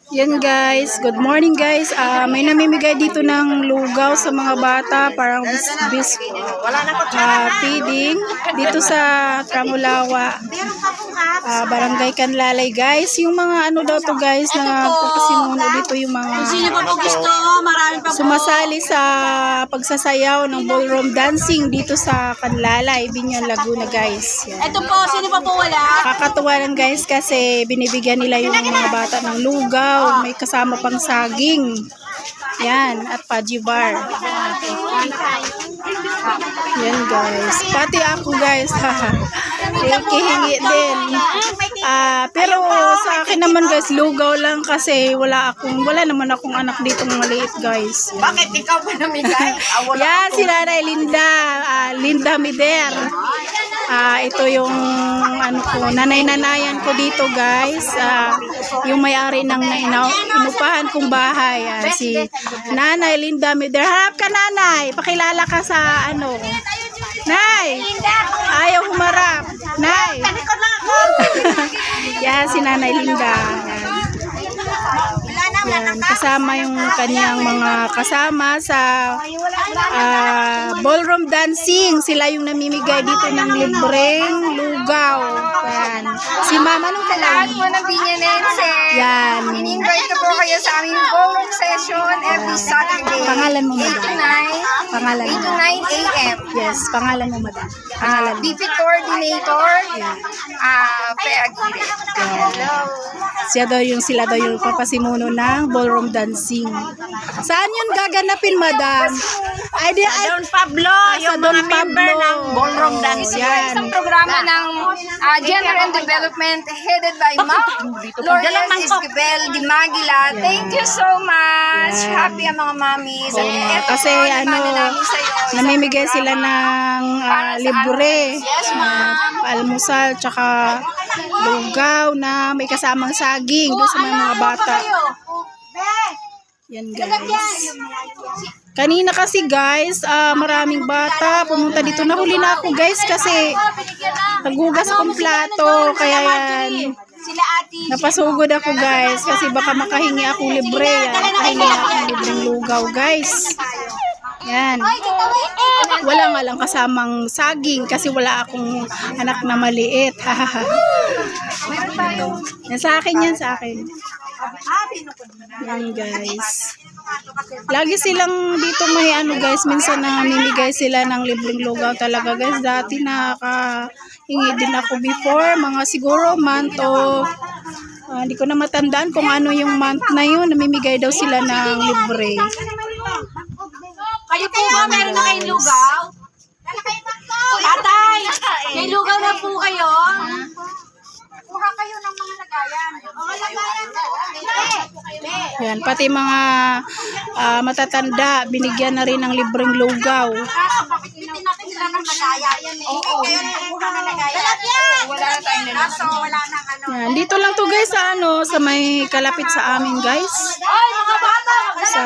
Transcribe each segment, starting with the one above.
Yan guys, good morning guys. May namimigay dito ng lugaw sa mga bata, parang feeding dito sa Tramulawa, Barangay Canlalay guys. Yung mga ano daw to guys na pagkasimuno dito, yung mga Sino pa po gusto? Marami pa po. sumasali sa pagsasayaw ng ballroom dancing dito sa Canlalay, Binyan, Laguna guys. Yan. Ito po, sino pa po wala? Kakatuwa lang guys kasi binibigyan nila yung mga bata ng lugaw, may kasama pang saging. Yan, at Paji Bar. Yan guys. Pati ako guys, hihingi din. Pero sa akin naman guys, lugaw lang kasi wala naman akong anak ditong maliit guys. Yan. Bakit ikaw pa namigay? Yan, si Nanay Linda, Linda Mider. Ito yung ano ko, nanay-nanayan ko dito guys. Yung may-ari ng inupahan kong bahay. Si Nanay Linda Mider. Harap ka nanay, pakilala ka sa ano. Nay, ayaw humarap. Nay. Yan, si Nanay Linda. Yan, kasama yung kanyang mga kasama sa ballroom dancing. Sila yung namimigay dito ng libreng lugaw. Yan. Si Mama nung Lahat po ng Binyanense. Yan. In-invite ko po kayo sa aming ballroom session every Saturday. Pangalan mo, 8 madam. to 9. Pangalan 8 mo. to 9 a.m. Yes, pangalan mo, madam. Pangalan mo. BP coordinator. Pe Aguirre. Hello. Sila daw yung papasimuno ng ballroom dancing. Saan yun gaganapin, madam? Don Pablo, yung Don mga member Pablo. ng ballroom dancing. Yan. Isang programa ng Gender and Development headed by Ma'am Lourdes Esquivel de Maguila. Thank you so much. Happy ang mga mommies. At eto, Kasi namin sa'yo. namimigay sila ng libre. Almusal, tsaka lugaw na may kasamang saging doon sa mga bata. Yan guys. Kanina kasi guys, maraming bata pumunta dito. Nahuli na ako guys kasi nagugas akong plato. Kaya yan, Sila ati. napasugod ako guys kasi baka makahingi akong libre. Makahingi akong libreng lugaw guys. Yan. Wala nga lang kasamang saging kasi wala akong anak na maliit. Yan sa akin yan, sa akin. Yan guys. Lagi silang dito may ano guys, minsan namimigay sila ng libreng lugaw talaga guys. Dati nakahingi din ako before, mga siguro month of hindi ko na matandaan kung ano yung month na yun, namimigay daw sila ng libre. Kayo po ba meron na kayong lugaw? Tatay, may lugaw na po kayo? Kuha kayo ng mga lagayan. Yan, pati mga matatanda, binigyan na rin ng libreng lugaw. Pakitin natin sila ng lagayan. Oo. Kayo na kuha ng lagayan. Wala na tayong lagayan. So, wala nang ano. Yan, dito lang to guys sa ano, sa may kalapit sa amin guys. Ay, mga bata! Sa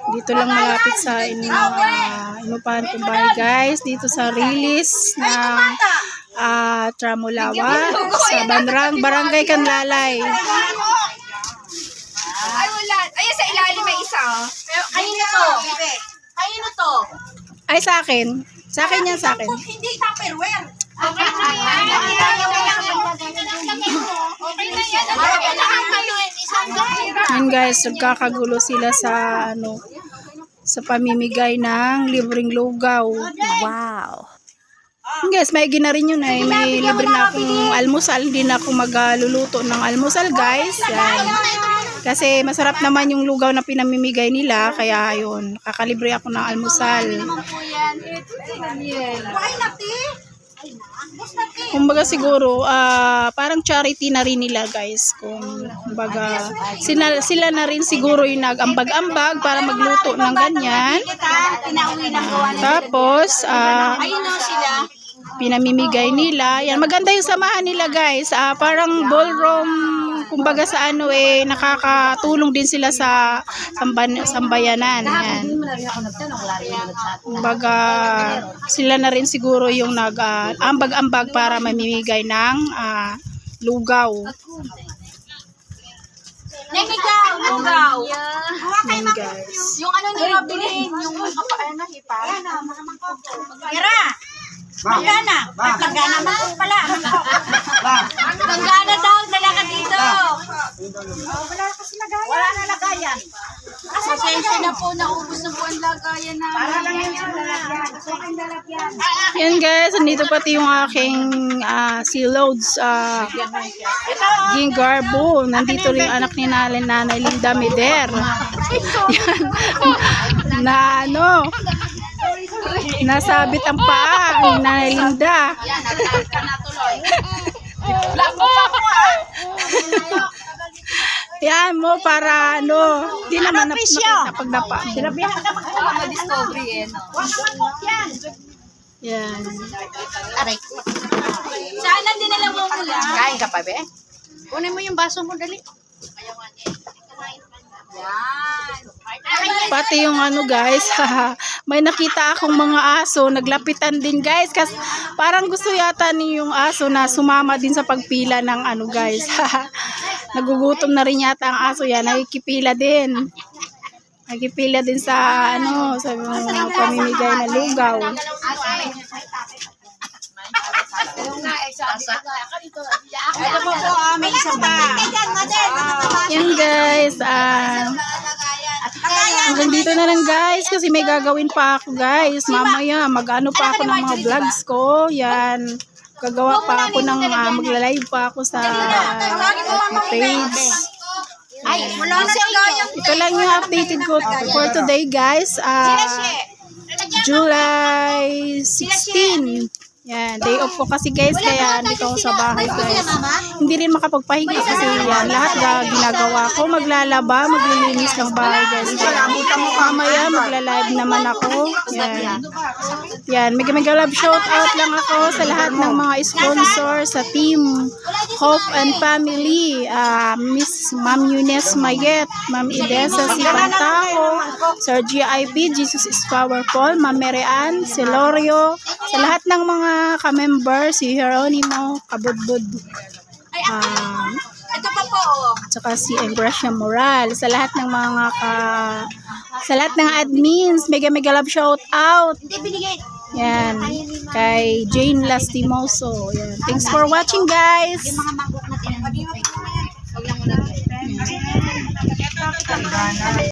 dito lang malapit sa inupahan kong bahay guys, dito sa Rilis ng Tramulawa, sa Barangay Canlalay. Ay, wala. Ay, sa ilalim may isa. Kayo na to. Kayo na to. Ay, sa akin. Sa akin yan, sa akin. Hindi Tupperware. Okay na yan. Yan guys, nagkakagulo sila sa sa pamimigay ng libreng lugaw. Wow. Guys, may gina rin yun eh. May libre na akong almusal. Hindi na ako magluluto ng almusal guys. Yan. Kasi masarap naman yung lugaw na pinamimigay nila. Kaya yun, kakalibre ako ng almusal. Kumbaga siguro, parang charity na rin nila guys. Kumbaga, sila na rin siguro yung nag-ambag-ambag para magluto ng ganyan. Tapos, Ayun na sila. pinamimigay nila. Yan, maganda yung samahan nila guys. Parang ballroom, kumbaga sa ano nakakatulong din sila sa sambayanan. Yan. Kumbaga, sila na rin siguro yung nag-ambag-ambag para mamimigay ng lugaw. Nemigaw, lugaw. Yan guys. Yung ano nila bilhin, yung ano, hipa. Kira! Magana! Magana man po pala. Magana daw, dala ka dito. Wala na lagayan. Pasensya na po, naubos na po ang lagayan na. Para lang yung lalagyan. Yan guys, andito pati yung aking sea loads. Gingarbo. Nandito rin yung anak ni Nanay Linda Mider. Yan. Na ano, nasabit ang paa ni Nanay Linda. Yan, natagal ka na tuloy. Yan mo para ano, di naman nakita pag napa. Ma-discovery eh. No? Yan. Sana dinala mo ko lang. Kain ka pa, be? Kunin mo yung baso mo, dali. Yan. Pati yung ano guys, may nakita akong mga aso, naglapitan din guys. Kasi parang gusto yata ni yung aso na sumama din sa pagpila ng ano guys. Nagugutom na rin yata ang aso yan, nakikipila din. Nakikipila din sa ano, sa mga pamimigay na lugaw. Ito po po, may isa pa. Yan guys, hanggang dito na lang guys kasi may gagawin pa ako guys. Mamaya mag-ano pa ako ng mga vlogs ko. Yan. Gagawa pa ako ng magla-live pa ako sa page. Ay, wala na lagayan. Ito lang yung updated ko for today guys. July 16. Yan, day off ko kasi guys, kaya dito ako sa bahay guys. Hindi rin makapagpahinga kasi yan, lahat ginagawa ko. Maglalaba, maglilinis ng bahay guys. Kaya mamaya magla-live naman ako. Yan. Yan, mega love shout out lang ako sa lahat ng mga sponsor sa team Hope and Family. Miss Ma'am Eunice Mayet, Ma'am Idesa Sipantaco, Sir GIP, Jesus is Powerful, Ma'am Marian, Celorio, sa lahat ng mga ka-member, si Jeronimo Kabudbud, Ito pa po. tsaka si Engracia Moral, sa lahat ng mga sa lahat ng admins, mega love shout out. Hindi binigay. Yan, kay Jane Lastimoso. Yan. Thanks for watching guys. Mga mangkok na tinanong. Huwag lang muna.